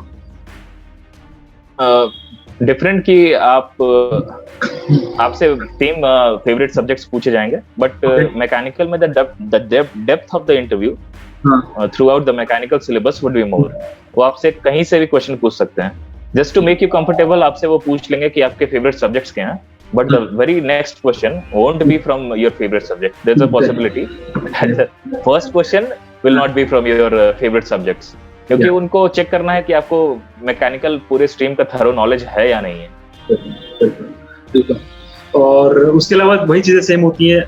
डिफरेंट की आपसे 3 फेवरेट सब्जेक्ट्स पूछे जाएंगे, बट मैकेनिकल में the depth of the interview throughout the mechanical syllabus would be more. वो आपसे कहीं से भी क्वेश्चन पूछ सकते हैं, just to make you comfortable आपसे वो पूछ लेंगे कि आपके फेवरेट सब्जेक्ट्स क्या हैं, but the very next question won't be from your favorite subject. There's a possibility that the first question will not be from your favorite subjects, क्योंकि उनको चेक करना है कि आपको मैकेनिकल पूरे स्ट्रीम का थरो नॉलेज है या नहीं है। और उसके अलावा वही चीजें सेम होती हैं,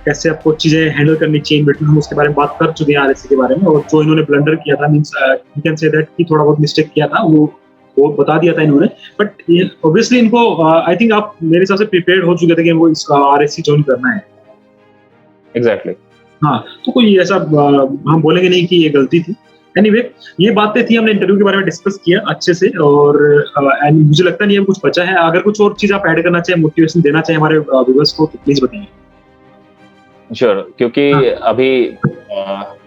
कैसे आपको चीजें हैंडल करनी चाहिए, बेटर हम उसके बारे में बात कर चुके हैं आरएससी के बारे में। और जो इन्होंने ब्लंडर किया था, means you can say that कि थोड़ा बहुत मिस्टेक किया था, वो बता दिया था इन्होंने। बट ऑब्वियसली इनको आई थिंक आप मेरे हिसाब से प्रिपेयर्ड हो चुके थे कि वो इसका आरएससी ज्वाइन करना है। एग्जैक्टली। हाँ, तो कोई ऐसा हम बोलेंगे नहीं कि ये गलती थी, एनीवे ये बातें थी, हमने इंटरव्यू के बारे में डिस्कस किया अच्छे से, और एंड मुझे लगता नहीं है कुछ बचा है। अगर कुछ और चीज आप ऐड करना चाहें, मोटिवेशन देना चाहें हमारे व्यूअर्स को, तो प्लीज बताइए। श्योर, क्योंकि अभी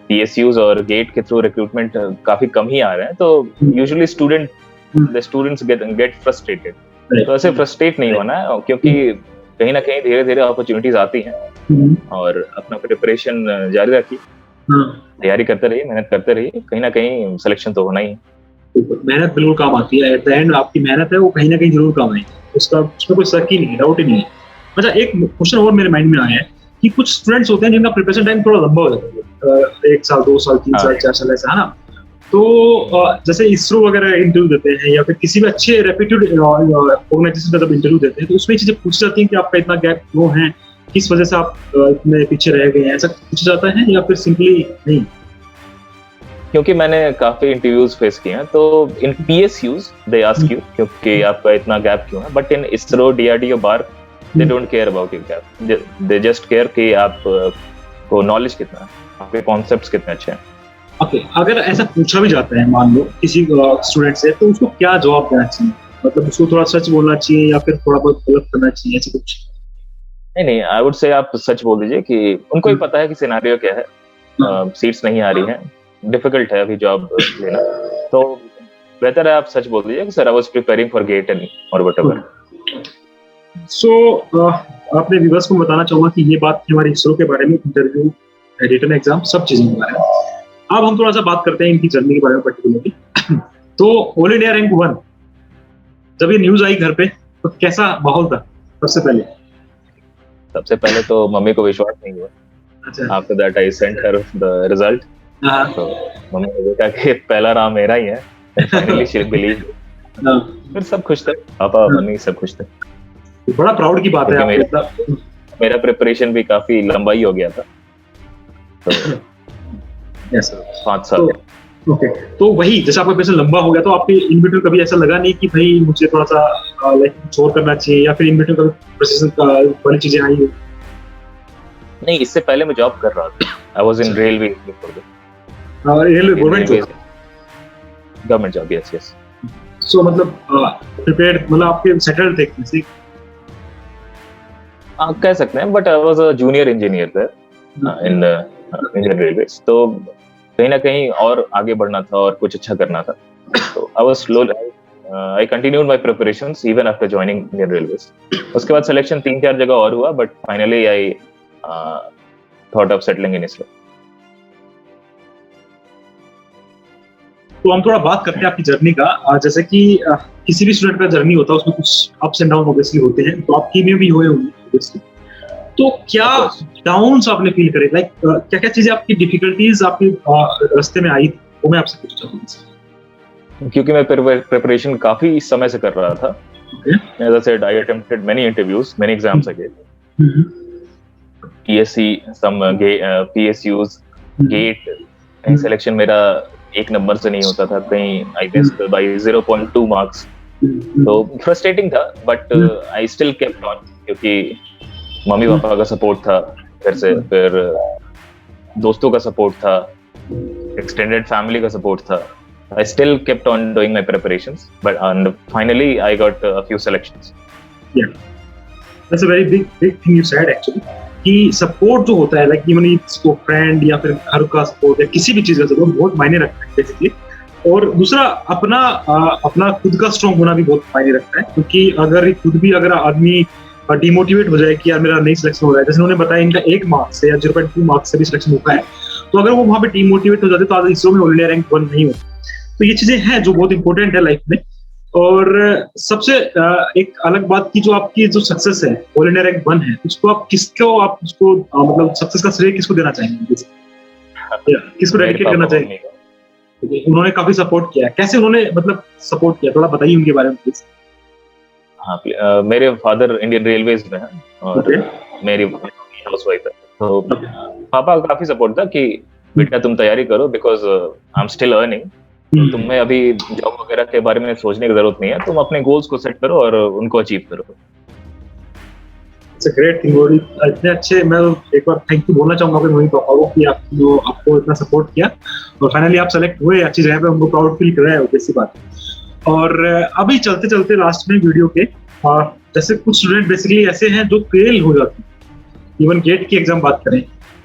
पीएसयूज और गेट के थ्रू रिक्रूटमेंट काफी कम ही आ रहे हैं, तो यूजुअली स्टूडेंट्स गेट फ्रस्ट्रेटेड। तो ऐसे फ्रस्ट्रेट नहीं होना है, क्योंकि कहीं ना कहीं धीरे धीरे अपॉर्चुनिटीज आती हैं, और अपना प्रिपरेशन जारी रखिए, तैयारी करते रहिए, मेहनत करते रहिए, कहीं ना कहीं सिलेक्शन तो होना ही है। मेहनत बिल्कुल काम आती है, एट द एंड आपकी मेहनत है वो कहीं ना कहीं जरूर काम आएगी, उसमें कोई शक ही नहीं है, डाउट ही नहीं है। अच्छा, एक क्वेश्चन और मेरे माइंड में आया है कि कुछ स्टूडेंट्स होते हैं जिनका प्रिपरेशन टाइम थोड़ा लंबा हो जाता है, 1 साल 2 साल 3 साल 4 साल ऐसा, है ना। तो जैसे इसरो वगैरह इंटरव्यू देते हैं, या फिर किसी भी अच्छे रेप्यूटेड ऑर्गेनाइजेशन का जब इंटरव्यू देते हैं, तो उसमें चीजें पूछी जाती हैं कि आपका इतना गैप क्यों है, किस वजह से आप इतने पीछे रह गए हैं, ऐसा पूछा जाता है, या फिर सिंपली नहीं? क्योंकि मैंने काफी इंटरव्यूज फेस किए हैं, तो इन पीएसयूज दे आस्क यू क्योंकि आपका इतना गैप क्यों है, but in ISRO, DRDO, bar, they don't care about your gap, they just care कि आप को नॉलेज कितना है, आपके कॉन्सेप्ट्स कितने अच्छे हैं। ओके, अगर ऐसा पूछा भी जाता है मान लो किसी स्टूडेंट से, तो उसको क्या जवाब देना चाहिए? मतलब उसको थोड़ा सच बोलना चाहिए या फिर थोड़ा बहुत गलत करना चाहिए, ऐसा कुछ? नहीं, आई वुड से आप सच बोल दीजिए कि उनको ही पता है कि सिनेरियो क्या है, सीट्स नहीं आ रही हैं, डिफिकल्ट है अभी जॉब लेना, तो बेहतर है आप सच बोल दीजिए कि sir I was preparing for GATE and और व्हाटएवर। सो आपने व्यूअर्स को बताना चाहूंगा कि ये बात थी हमारी इसरो के बारे में, इंटरव्यू, रिटन एग्जाम, सब चीजें के बारे में। अब हम थोड़ा सा बात करते हैं इनकी जर्नी के बारे में पर्टिकुलरली। तो ऑल इंडिया रैंक 1 जब ये न्यूज आई घर पे, तो कैसा माहौल था? सबसे पहले तो मम्मी को विश्वास नहीं हुआ। अच्छा। After that I sent her the result, तो मम्मी ने देखा कि पहला नाम मेरा ही है, फाइनली शी बिलीव। फिर सब खुश थे, पापा मम्मी सब खुश थे। बड़ा प्राउड की बात है। मेरा प्रिपरेशन भी काफी लंबा ही हो गया था, तो 5 साल। ओके, तो वही जैसे आपका प्रिपरेशन लंबा हो गया, तो आपके इन बिटवीन कभी ऐसा लगा नहीं कि भाई मुझे थोड़ा सा लाइक छोड़ करना चाहिए, या फिर इन बिटवीन कभी प्रिपरेशन वाली चीजें आई हो? नहीं, इससे पहले मैं जॉब कर रहा था, I was in railway before that. Railway government job, yes. So मतलब प्रिपेयर्ड, मतलब आपके सेटल्ड थे किसी? कह सकते हैं, but I was a junior engineer there in Indian Railways, तो कहीं ना कहीं और आगे बढ़ना था और कुछ अच्छा करना था, तो I was slowly I continued my preparations even after joining Indian railways. उसके बाद सिलेक्शन 3-4 जगह और हुआ, but finally I thought of settling in ISRO. तो हम थोड़ा बात करते हैं आपकी जर्नी का। जैसे कि किसी भी स्टूडेंट का जर्नी होता है, उसमें कुछ अप्स एंड डाउन ऑब्वियसली होते हैं, तो आपकी में भी हुए होंगे ऑब्वियसली। तो क्या डाउन्स आपने फील करे, लाइक क्या क्या चीजें आपकी डिफिकल्टीज आपके रास्ते में आई थी, वो मैं आपसे पूछना चाहूंगा। क्योंकि मैं प्रिपरेशन काफी समय से कर रहा था, as I said, I attempted many interviews, many exams again, PSC, some PSUs, GATE, कहीं सिलेक्शन मेरा 1 नंबर से नहीं होता था, कहीं आई मिस्ड बाय 0.2 मार्क्स, तो फ्रस्ट्रेटिंग था, but I still kept on, क्योंकि मम्मी पापा का सपोर्ट था घर से, फिर दोस्तों का सपोर्ट था, एक्सटेंडेड फैमिली का सपोर्ट था। I still kept on doing my preparations, and finally I got a few selections. Yeah, that's a very big thing you said actually, कि सपोर्ट जो होता है, लाइक इवन इसको फ्रेंड या फिर घर का सपोर्ट या किसी भी चीज का सपोर्ट बहुत मायने रखता है बेसिकली। और दूसरा अपना खुद का स्ट्रॉन्ग होना भी बहुत मायने रखता है, क्योंकि अगर आदमी डिमोटिवेट हो जाए कि यार मेरा नहीं सिलेक्शन हो रहा है, जैसे उन्होंने बताया इनका 1 मार्क्स से या 0.2 मार्क्स से भी सिलेक्शन होता है, तो अगर वो वहां पे डिमोटिवेट हो जाते तो आज इसरो में ऑल इंडिया रैंक 1 नहीं होता। तो ये चीजें हैं जो बहुत इंपॉर्टेंट है लाइफ में। और सबसे एक अलग बात की, जो आपकी जो सक्सेस है ऑल इंडिया रैंक 1 है, उसको आप उसको मतलब सक्सेस का श्रेय किसको देना चाहेंगे, किसको डेडिकेट करना चाहेंगे? उन्होंने काफी सपोर्ट किया है, कैसे उन्होंने मतलब सपोर्ट किया, थोड़ा बताइए उनके बारे में प्लीज। हाँ, मेरे फादर इंडियन रेलवेज में हैं और मेरी हाउसवाइफ है, तो पापा का काफी सपोर्ट था कि बेटा तुम तैयारी करो, because I am still earning, तुम्हें अभी जॉब वगैरह के बारे में सोचने की जरूरत नहीं है, तुम अपने गोल्स को सेट करो और उनको अचीव करो। It's a great thing. और इतने अच्छे, मैं एक बार थैंक यू बोलना चाहूंगा मोहित पापा को कि आपको इतना सपोर्ट किया और फाइनली आप सेलेक्ट हुए अच्छी जगह पे, हमको प्राउड फील कर रहा है, कैसी बात है। और अभी चलते चलते लास्ट में वीडियो के, जैसे कुछ स्टूडेंट बेसिकली ऐसे हैं जो फेल हो जाते हैं, इवन गेट की एग्जाम बात करें,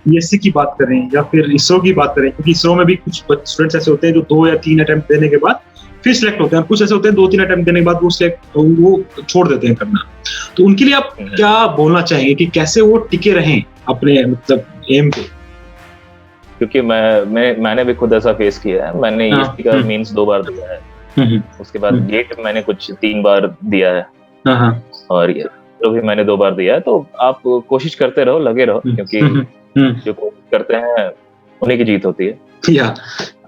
पीएससी की बात करें या फिर इसरो की बात करें, क्योंकि इसरो में भी कुछ स्टूडेंट्स ऐसे होते हैं जो 2 या 3 अटेम्प्ट देने के बाद फिर सिलेक्ट होते हैं, कुछ ऐसे होते हैं 2-3 अटेम्प्ट देने के बाद वो छोड़ देते हैं करना। तो उनके लिए आप क्या बोलना चाहेंगे कि कैसे वो टिके रहें अपने मतलब एम पे? क्योंकि मैंने भी खुद ऐसा फेस किया है। मैंने ईएसटी का मींस 2 बार दिया है, उसके बाद गेट मैंने कुछ 3 बार दिया है, और ये तो भी मैंने 2 बार दिया है। तो आप कोशिश करते रहो, लगे रहो, क्योंकि जो कोशिश करते हैं उन्हीं की जीत होती है।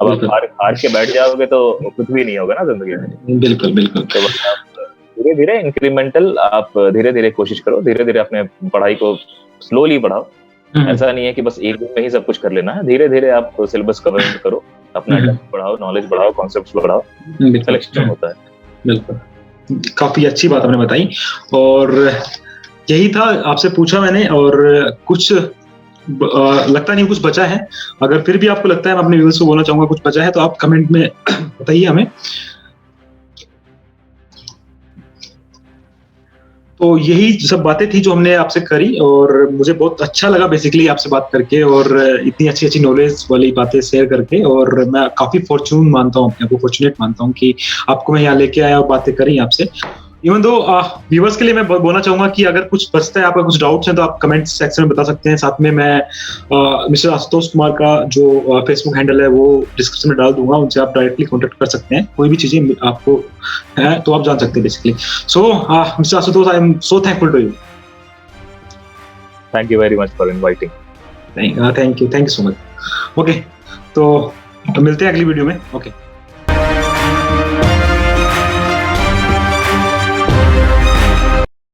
अब आप हार के बैठ जाओगे तो कुछ भी नहीं होगा ना जिंदगी में। बिल्कुल बिल्कुल। तो धीरे धीरे इंक्रीमेंटल, आप धीरे धीरे कोशिश करो, धीरे धीरे अपने पढ़ाई को स्लोली बढ़ाओ। ऐसा नहीं है कि बस एक दिन में ही सब कुछ कर लेना है, धीरे धीरे आप सिलेबस कवर करो, अपना डेप्थ बढ़ाओ, नॉलेज बढ़ाओ, कॉन्सेप्ट्स बढ़ाओ, सिलेक्शन होता है। बिल्कुल, काफी अच्छी बात आपने बताई। और यही था, आपसे पूछा मैंने, और कुछ लगता नहीं कुछ बचा है। अगर फिर भी आपको लगता है, मैं अपने व्यूअर्स को बोलना चाहूंगा कुछ बचा है, तो आप कमेंट में बताइए हमें। तो यही सब बातें थी जो हमने आपसे करी, और मुझे बहुत अच्छा लगा बेसिकली आपसे बात करके, और इतनी अच्छी अच्छी नॉलेज वाली बातें शेयर करके। और मैं काफी फॉर्चून मानता हूँ, अपने आप को फॉर्चुनेट मानता हूँ कि आपको मैं यहाँ लेके आया और बातें करी आपसे। इवन दो व्यूअर्स के लिए मैं बोलना चाहूंगा कि अगर कुछ बचता है, आपका कुछ डाउट्स हैं, तो आप कमेंट सेक्शन में बता सकते हैं। साथ में मैं मिस्टर आशुतोष कुमार का जो फेसबुक हैंडल है वो डिस्क्रिप्शन में डाल दूंगा, उनसे आप डायरेक्टली कॉन्टेक्ट कर सकते हैं। कोई भी चीजें आपको है तो आप जान सकते हैं basically. So mister Ashutosh, I am so thankful to you. Thank you very much for inviting. Thank you so much. Okay, तो मिलते हैं अगली वीडियो में। ओके।